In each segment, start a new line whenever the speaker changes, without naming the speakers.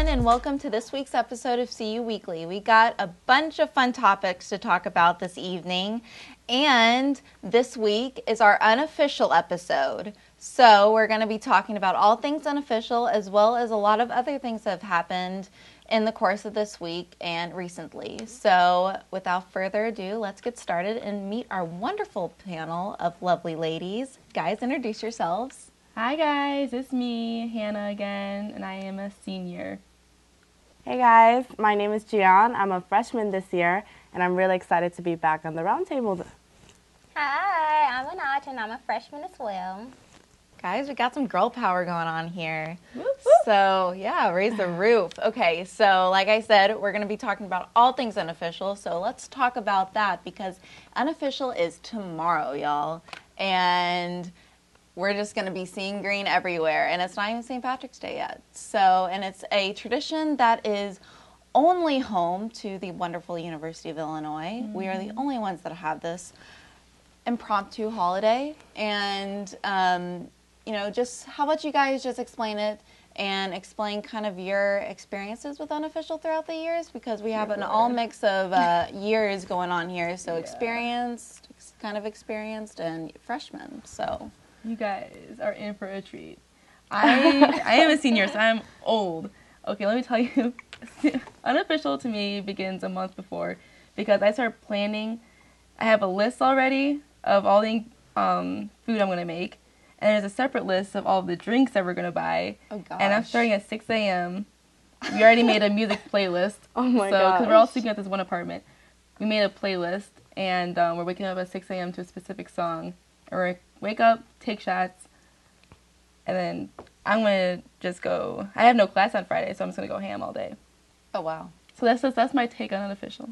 and welcome to this week's episode of See You Weekly. We got a bunch of fun topics to talk about this evening, and this week is our unofficial episode. So we're going to be talking about all things unofficial, as well as a lot of other things that have happened in the course of this week and recently. So without further ado, let's get started and meet our wonderful panel of lovely ladies. Guys, introduce yourselves.
Hi guys, it's me, Hannah again, and I am a senior.
Hey guys, my name is Juyeon. I'm a freshman this year, and I'm really excited to be back on the Roundtable.
Hi, I'm Anaja, and I'm a freshman as well.
Guys, we got some girl power going on here. Whoop, whoop. So, yeah, raise the roof. Okay, so like I said, we're going to be talking about all things unofficial. So let's talk about that because unofficial is tomorrow, y'all. And we're just going to be seeing green everywhere. And it's not even St. Patrick's Day yet. So, and it's a tradition that is only home to the wonderful University of Illinois. Mm-hmm. We are the only ones that have this impromptu holiday. And, you know, just how about you guys just explain it and explain kind of your experiences with unofficial throughout the years, because we have an all mix of years going on here. So experienced, kind of experienced, and freshmen. So
you guys are in for a treat. I am a senior, so I'm old. Okay, let me tell you, unofficial to me begins a month before because I start planning. I have a list already of all the food I'm going to make. And there's a separate list of all the drinks that we're going to buy. Oh, gosh. And I'm starting at 6 a.m. We already made a music playlist.
Oh, my God.
Because we're all sleeping at this one apartment. We made a playlist, and we're waking up at 6 a.m. to a specific song. And we're wake up, take shots, and then I'm going to just go. I have no class on Friday, so I'm just going to go ham all day.
Oh, wow.
So that's my take on unofficial.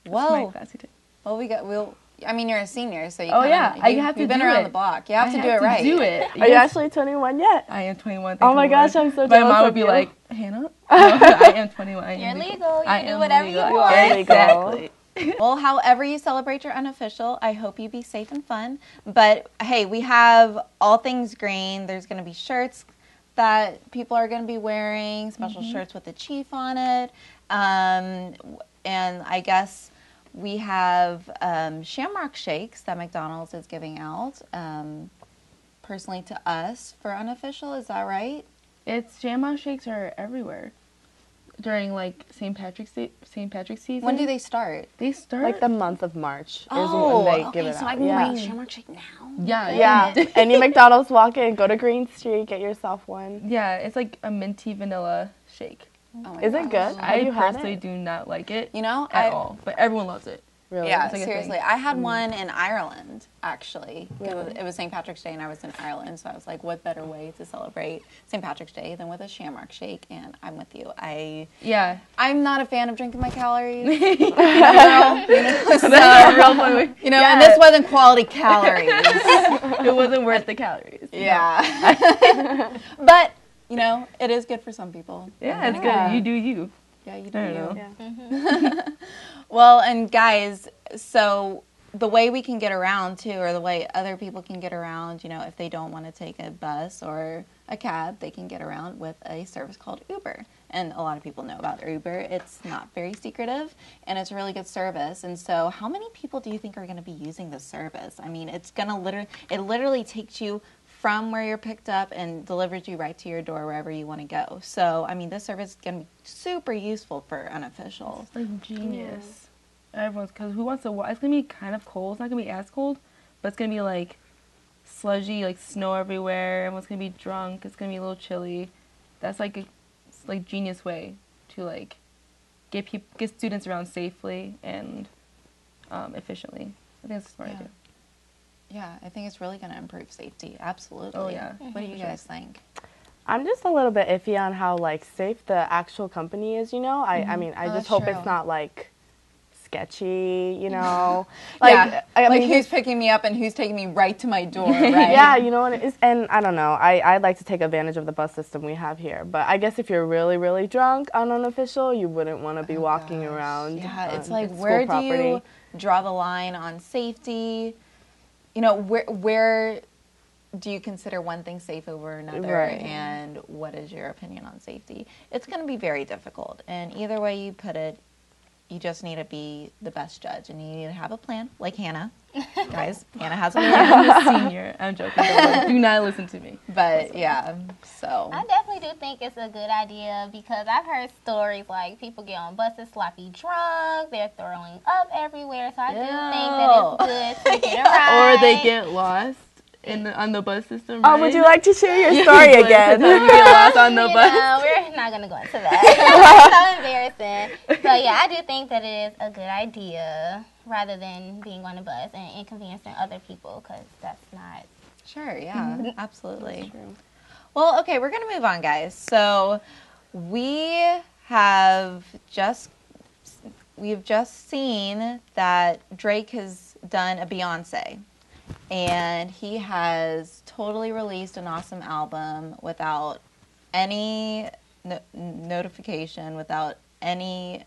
Whoa.
That's my classy take.
Well, I mean, you're a senior, so you
have to
you've been
do
around
it.
the block. You have to do it right.
Do it.
Are you actually 21 yet?
I am 21.
Oh my gosh, I'm so jealous.
My mom would be like, Hannah? No, I am 21.
You're legal. You can do whatever you want.
You are
Exactly.
Well, however you celebrate your unofficial, I hope you be safe and fun. But, hey, we have all things green. There's going to be shirts that people are going to be wearing, special shirts with the chief on it. And I guess we have Shamrock Shakes that McDonald's is giving out personally to us for unofficial. Is that right?
It's Shamrock Shakes are everywhere during like St. Patrick's season.
When do they start?
They start
like the month of March. Is
when
they give it
so
out.
I can bring Shamrock Shake now.
Yeah.
Any McDonald's walk in, go to Green Street, get yourself one.
Yeah, it's like a minty vanilla shake.
Oh
is it good?
I personally do not like it.
You know,
at all, but everyone loves it.
Really?
Yeah,
like
seriously. I had one in Ireland, actually. Really? It was St. Patrick's Day, and I was in Ireland, so I was like, what better way to celebrate St. Patrick's Day than with a Shamrock Shake? And I'm with you. I'm not a fan of drinking my calories. And this wasn't quality calories.
It wasn't worth the calories.
Yeah. But, you know, it is good for some people.
Yeah, it's good. You do you.
Yeah, you do you.
Yeah.
Well, and guys, so the way we can get around, too, or the way other people can get around, you know, if they don't want to take a bus or a cab, they can get around with a service called Uber. And a lot of people know about Uber. It's not very secretive, and it's a really good service. And so how many people do you think are going to be using this service? I mean, it's going to literally takes you from where you're picked up and delivers you right to your door wherever you want to go. So, I mean, this service is going to be super useful for unofficial.
It's like genius. Everyone's, because who wants to walk? It's going to be kind of cold. It's not going to be as cold, but it's going to be like sludgy, like snow everywhere. Everyone's going to be drunk. It's going to be a little chilly. That's like a genius way to like get students around safely and efficiently. I think that's a smart idea.
Yeah, I think it's really going to improve safety. Absolutely.
Oh, yeah.
What do you guys think?
I'm just a little bit iffy on how, like, safe the actual company is, you know? I mean, I just hope it's not, like, sketchy, you know?
Like, I mean, who's picking me up and who's taking me right to my door, right?
Yeah, you know what it is? And I don't know. I'd like to take advantage of the bus system we have here. But I guess if you're really, really drunk on unofficial, you wouldn't want to be walking around.
Yeah, it's like, where do you draw the line on safety? You know, where do you consider one thing safe over another?
Right.
And what is your opinion on safety? It's going to be very difficult. And either way you put it, you just need to be the best judge. And you need to have a plan, like Hannah. Guys, Hannah has a plan.
I'm a senior. I'm joking. Do not listen to me.
But, yeah, so.
I definitely do think it's a good idea because I've heard stories like people get on buses sloppy drunk, they're throwing up everywhere. So I do think that it's good to get a ride.
Or they get lost on the bus system.
Oh,
right?
would you like to share your story again?
You get lost on the bus.
No, we're not going to go into that. So embarrassing. So, yeah, I do think that it is a good idea rather than being on a bus and inconveniencing other people because that's not.
Sure, yeah, absolutely. Well, okay, we're going to move on, guys. So we've just seen that Drake has done a Beyonce. And he has totally released an awesome album without any notification, without any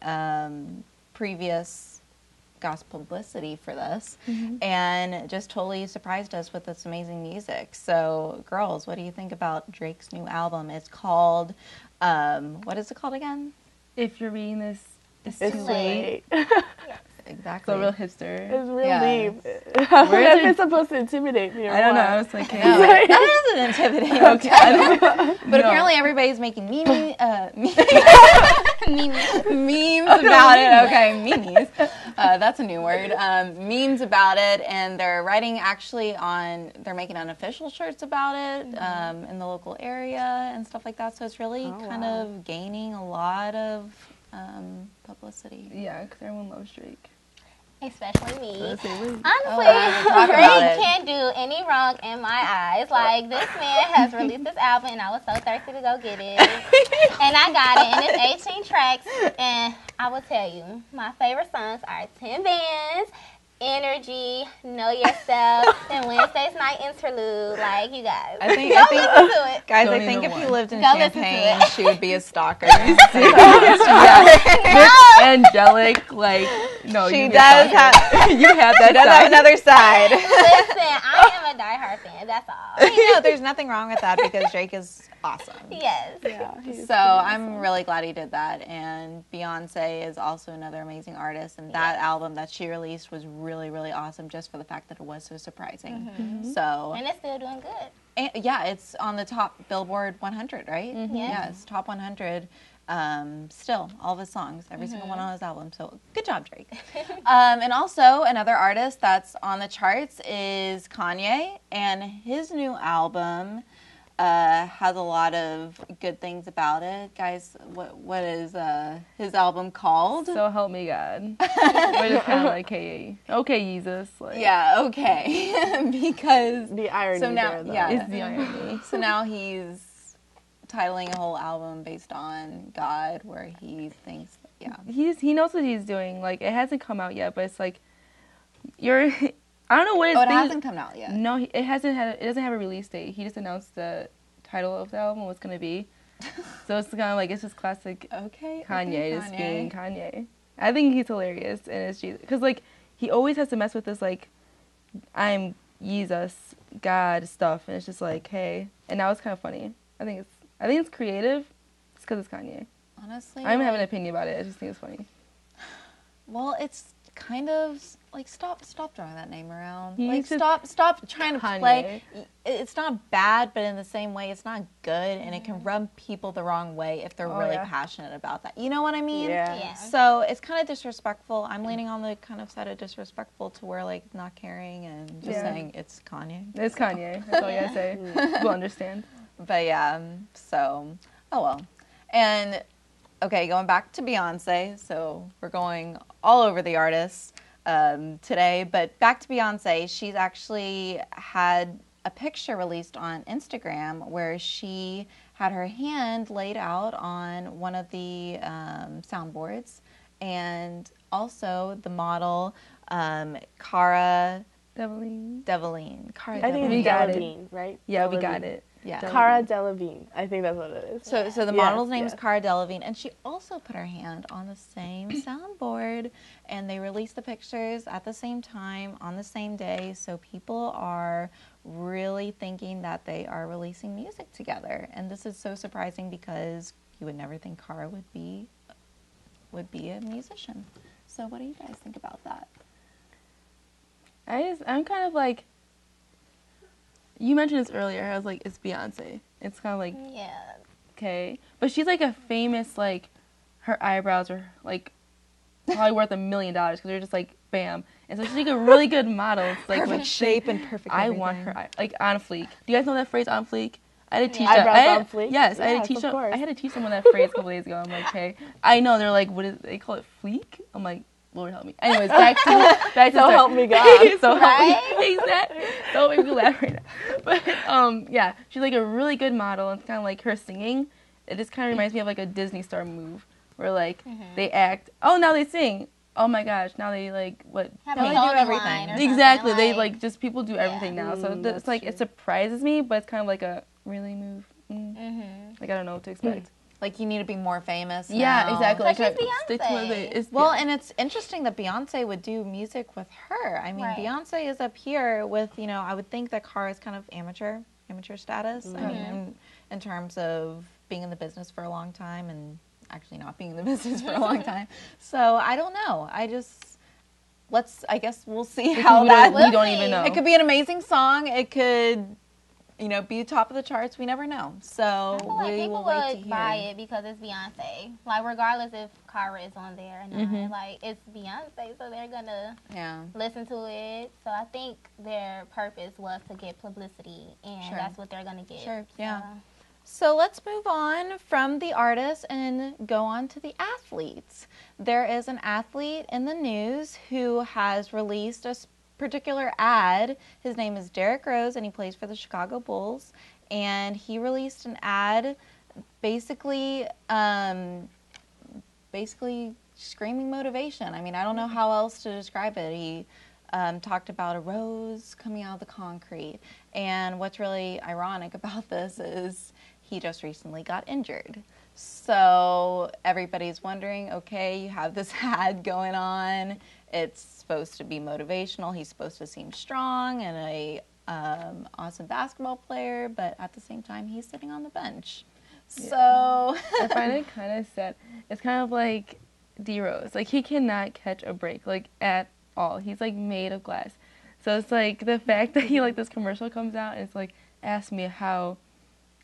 previous gospel publicity for this, and just totally surprised us with this amazing music. So, girls, what do you think about Drake's new album? It's called, what is it called again?
If you're reading this, it's
It's
too late.
Exactly.
So real hipster.
It's real
Yeah.
deep. I wonder if it's supposed to intimidate me or
I don't know.
what.
I was like,
No,
hey.
that doesn't intimidate.
Okay.
But apparently everybody's making memes about it. Okay, memes. That's a new word. Memes about it, and they're writing they're making unofficial shirts about it in the local area and stuff like that. So it's really of gaining a lot of publicity.
Yeah, because everyone loves Drake.
Especially me.
Let's say Luke.
Honestly,
talk about it.
Drake can't do any wrong in my eyes. Like, this man has released this album, and I was so thirsty to go get it. And I got it, and it's 18 tracks. And I will tell you, my favorite songs are 10 Bands, Energy, Know Yourself, and Wednesday's Night Interlude. Like, you guys.
I think,
listen to it.
guys,
Don't
I think
even
if you
want.
lived in
Go listen to
Champaign,
it.
she would be a stalker.
Angelic, like, no,
She
you
does have.
you have that
She does have
side.
another side.
Listen, I am a diehard fan. That's all.
You know, there's nothing wrong with that because Drake is awesome.
Yes.
Yeah, he's
So I'm really glad he did that. And Beyonce is also another amazing artist. And that album that she released was really, really awesome just for the fact that it was so surprising. So,
And it's still doing good.
yeah, it's on the top Billboard 100, right?
Yeah.
Yeah, it's top 100. Still, all of his songs, every single one on his album. So good job, Drake. And also another artist that's on the charts is Kanye, and his new album has a lot of good things about it. Guys, what is his album called?
So help me God. We're just kind of like, hey, okay, Jesus. Like,
Yeah, okay. Because
the irony
so now,
there, though.
yeah,
it's the irony.
so now he's titling a whole album based on God, where he thinks,
He knows what he's doing. Like, it hasn't come out yet, but it's like, I don't know what his
Oh, it
thing
hasn't come out yet.
No, it doesn't have a release date. He just announced the title of the album, what's gonna be. So it's kind of like, it's just classic
Okay.
Kanye, just being Kanye. I think he's hilarious, and it's Jesus, because like he always has to mess with this like, I'm Jesus, God stuff, and it's just like, hey, and now it's kind of funny. I think it's creative. It's because it's Kanye.
Honestly,
I don't have an opinion about it. I just think it's funny.
well, it's kind of like stop throwing that name around.
You
Like
should-
stop trying to
Kanye.
play. It's not bad, but in the same way, it's not good, and it can rub people the wrong way if they're really
yeah.
passionate about that. You know what I mean?
Yeah.
So it's kind of disrespectful. I'm leaning on the kind of side of disrespectful to where like not caring and just
Yeah.
saying it's Kanye.
It's Kanye. That's all you gotta say. We'll understand.
But yeah, so, oh well. And, okay, going back to Beyonce, so we're going all over the artists today, but back to Beyonce, she's actually had a picture released on Instagram where she had her hand laid out on one of the soundboards, and also the model, Cara
Devaline.
Delevingne. Cara
I think
We
it's
got it.
Yurdin, right?
Yeah, we
Yurdin.
got it.
Yeah.
Cara Delevingne. I think that's what it is.
So the model's name
yes.
is Cara Delevingne, and she also put her hand on the same soundboard, and they released the pictures at the same time on the same day. So people are really thinking that they are releasing music together, and this is so surprising because you would never think Cara would be a musician. So what do you guys think about that?
I'm kind of like, you mentioned this earlier. I was like, it's Beyonce. It's kind of like,
Yeah.
okay. But she's like a famous, like, her eyebrows are like probably worth $1 million because they're just like, bam. And so she's like a really good model. It's like
Perfect shape and perfect
I
everything.
want her, like, on fleek. Do you guys know that phrase, on fleek? I had to teach
Eyebrows on fleek?
Yes, I
Yes, of course.
I had to teach someone that phrase a couple days ago. I'm like, hey, I know they're like, what is they call it, fleek? I'm like, Lord help me. Anyways, back to
So help me God.
so
Right?
help me. Exactly. Don't make me laugh right now. But yeah, she's like a really good model. It's kind of like her singing. It just kind of reminds me of like a Disney star move where like they act. Oh, now they sing. Oh my gosh, now they like what?
Have
Now
a
they do
clothing
everything.
line or
Exactly.
something,
They like just people do everything now. So it's
that's
like
true.
it surprises me, but it's kind of like a really move. Like I don't know what to expect.
Like, you need to be more famous
Yeah,
now.
exactly.
But
Like,
she's
stick to what
Beyonce.
it is.
Well, and it's interesting that Beyonce would do music with her. I mean,
Right.
Beyonce is up here with, you know, I would think that Cara is kind of amateur status. I mean, in terms of being in the business for a long time and actually not being in the business for a long time. So I don't know. I guess we'll see how
we
that.
we don't even know.
It could be an amazing song. It could, you know, be top of the charts. We never know. So
I feel like
we
people
will wait to
would
hear.
buy it because it's Beyonce. Like, regardless if Cara is on there or not. Like, it's Beyonce, so they're going to
Yeah.
listen to it. So I think their purpose was to get publicity, and
Sure.
that's what they're going to get.
Sure, yeah.
So.
So let's move on from the artists and go on to the athletes. There is an athlete in the news who has released a particular ad. His name is Derrick Rose, and he plays for the Chicago Bulls. And he released an ad basically screaming motivation. I mean, I don't know how else to describe it. He talked about a rose coming out of the concrete. And what's really ironic about this is he just recently got injured. So everybody's wondering, okay, you have this ad going on. It's supposed to be motivational. He's supposed to seem strong and a awesome basketball player, but at the same time, he's sitting on the bench.
Yeah.
So
I find it kind of sad. It's kind of like D-Rose. Like, he cannot catch a break, like, at all. He's, like, made of glass. So it's, like, the fact that he, like, this commercial comes out and it's, like, ask me how,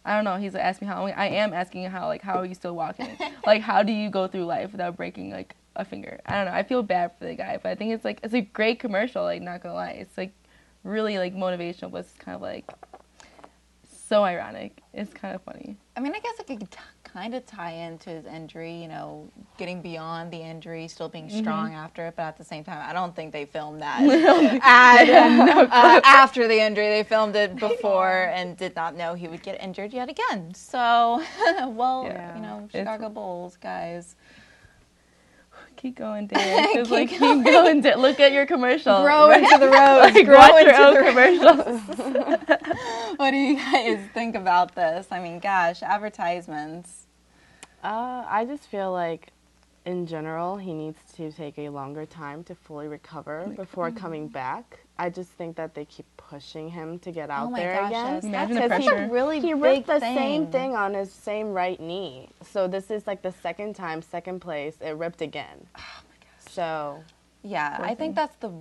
I don't know, he's, like, asked me how, I am asking how, like, how are you still walking? Like, how do you go through life without breaking, like, a finger? I don't know. I feel bad for the guy, but I think it's, like, it's a great commercial, like, not gonna lie. It's, like, really, like, motivational, but it's kind of, like, so ironic. It's kind of funny.
I mean, I guess it could kind of tie into his injury, you know, getting beyond the injury, still being strong after it, but at the same time, I don't think they filmed that ad after the injury. They filmed it before and did not know he would get injured yet again. So, well,
Yeah.
you know, Chicago Bulls, guys.
Keep going, Dan. Just, like, keep going, Dan. Look at your commercial.
Grow into the rose.
Like,
Grow
watch your
into
own
the
commercials.
What do you guys think about this? I mean, gosh, advertisements.
I just feel like, in general, he needs to take a longer time to fully recover before coming back. I just think that they keep pushing him to get out
Oh my
there
gosh,
again.
yes,
Imagine the
that's
pressure.
a really
He
big
ripped the
thing.
same thing on his same right knee. So this is like the second time, second place, it ripped again. Oh my gosh. So,
Yeah, I think that's the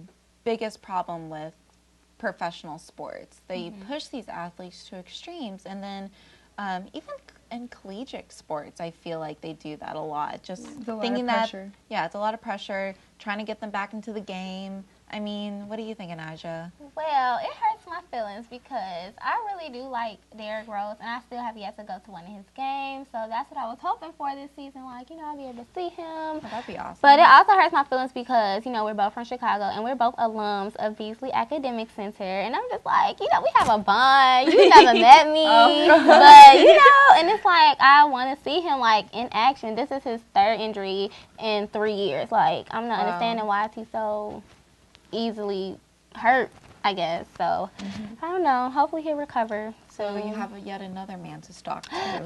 biggest problem with professional sports. They push these athletes to extremes, and then even in collegiate sports, I feel like they do that a lot. Just
It's a lot of
thinking that,
pressure.
yeah, it's a lot of pressure, trying to get them back into the game. I mean, what do you think, Anaja?
Well, it hurts my feelings because I really do like Derrick Rose, and I still have yet to go to one of his games. So that's what I was hoping for this season. Like, you know, I'll be able to see him.
Oh, that'd be awesome.
But it also hurts my feelings because, you know, we're both from Chicago, and we're both alums of Beasley Academic Center. And I'm just like, you know, we have a bond. You never met me. But, you know, and it's like, I want to see him, like, in action. This is his third injury in 3 years. Like, I'm not understanding why is he so easily hurt. I guess. So, I don't know. Hopefully he'll recover.
So you have yet another man to stalk too.
Okay,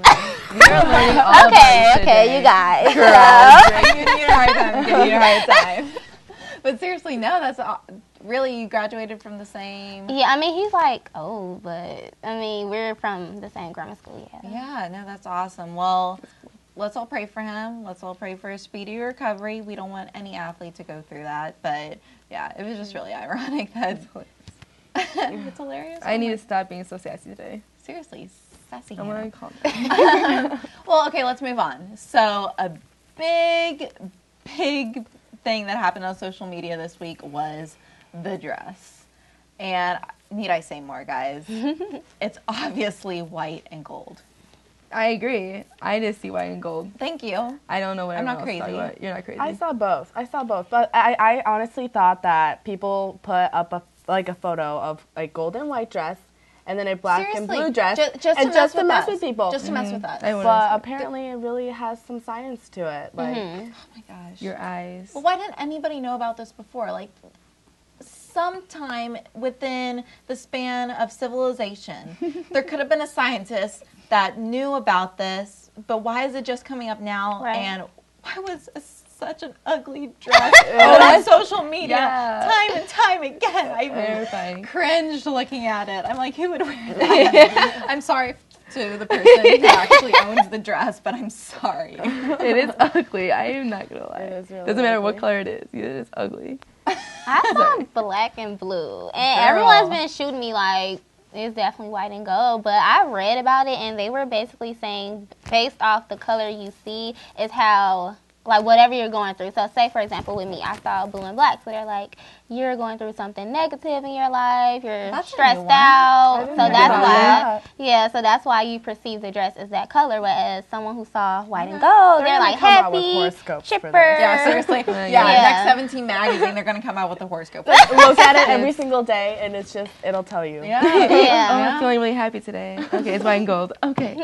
you guys.
You need a hard time. Give you a hard time. But seriously, no, that's really, you graduated from the same.
Yeah, I mean, he's like, oh, but I mean, we're from the same grammar school, yeah.
Yeah, no, that's awesome. Well, let's all pray for him. Let's all pray for a speedy recovery. We don't want any athlete to go through that. But yeah, it was just really ironic. It's hilarious.
I need to stop being so sassy today.
Seriously, sassy.
I'm gonna calm down.
Well, okay, let's move on. So a big thing that happened on social media this week was the dress. And need I say more, guys? It's obviously white and gold.
I agree. I just see white and gold.
Thank you.
I don't know what
I'm not
everyone else
crazy.
thought about. You're not crazy.
I saw both. But I honestly thought that people put up a photo of a gold and white dress and then a black and blue dress
just
to mess with people.
Just to mess with us.
But apparently it really has some science to it. Like,
oh my gosh.
Your eyes.
Well, why didn't anybody know about this before? Like, sometime within the span of civilization, there could have been a scientist that knew about this, but why is it just coming up now?
Right.
And why was such an ugly dress on social media time and time again? I cringed looking at it. I'm like, who would wear that? I'm sorry to the person who actually owns the dress, but I'm sorry.
It is ugly. I am not gonna lie.
It is really
Doesn't matter
ugly.
what color it is. It is ugly.
I saw black and blue, and everyone's been shooting me like it's definitely white and gold, but I read about it, and they were basically saying based off the color you see is how, like, whatever you're going through. So say, for example, with me, I saw blue and black, so they're like, you're going through something negative in your life, you're stressed out, so that's why, so that's why you perceive the dress as that color, whereas someone who saw white and gold, they're like happy, chipper.
Yeah, seriously. Next 17 magazine, they're going to come out with a horoscope.
Look at it every single day, and it's just, it'll tell you.
Oh, I'm feeling really happy today. Okay, it's white and gold. Okay.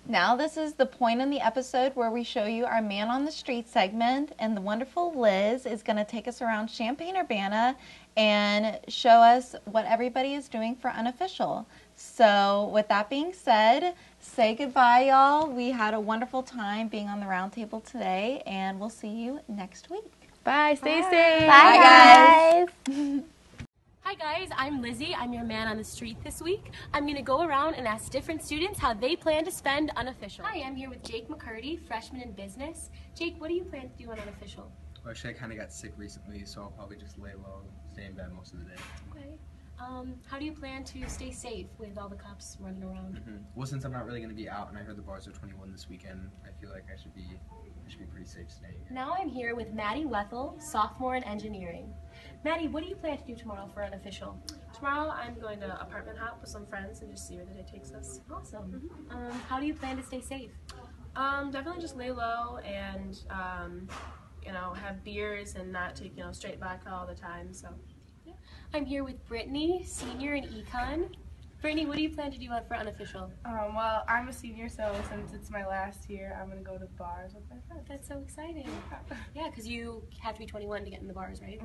Now this is the point in the episode where we show you our Man on the Street segment, and the wonderful Liz is going to take us around Champaign, Urbana, and show us what everybody is doing for Unofficial. So with that being said, say goodbye, y'all. We had a wonderful time being on the Roundtable today, and we'll see you next week.
Bye. Stay safe.
Bye, guys.
Hi guys, I'm Lizzie. I'm your man on the street this week. I'm going to go around and ask different students how they plan to spend Unofficial. Hi, I'm here with Jake McCurdy, freshman in business. Jake, what do you plan to do on Unofficial?
Well, actually, I kind of got sick recently, so I'll probably just lay low, stay in bed most of the day.
Okay. How do you plan to stay safe with all the cops running around?
Well, since I'm not really going to be out, and I heard the bars are 21 this weekend, I feel like I should be pretty safe staying.
Now I'm here with Maddie Wethel, sophomore in engineering. Maddie, what do you plan to do tomorrow for Unofficial?
Tomorrow I'm going to apartment hop with some friends and just see where the day takes us.
Awesome. How do you plan to stay safe?
Definitely just lay low and have beers and not take straight vodka all the time. So
I'm here with Brittany, senior in econ. Brittany, what do you plan to do for Unofficial?
Well, I'm a senior, so since it's my last year, I'm going to go to bars with my friends.
That's so exciting. Yeah, because you have to be 21 to get in the bars, right?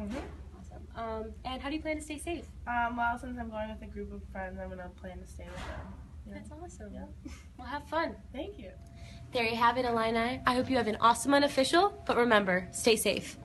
Awesome. And how do you plan to stay safe?
Well, since I'm going with a group of friends, I'm going to plan to stay with them.
That's awesome. Yeah. Well, have fun.
Thank you.
There you have it, Illini. I hope you have an awesome Unofficial, but remember, stay safe.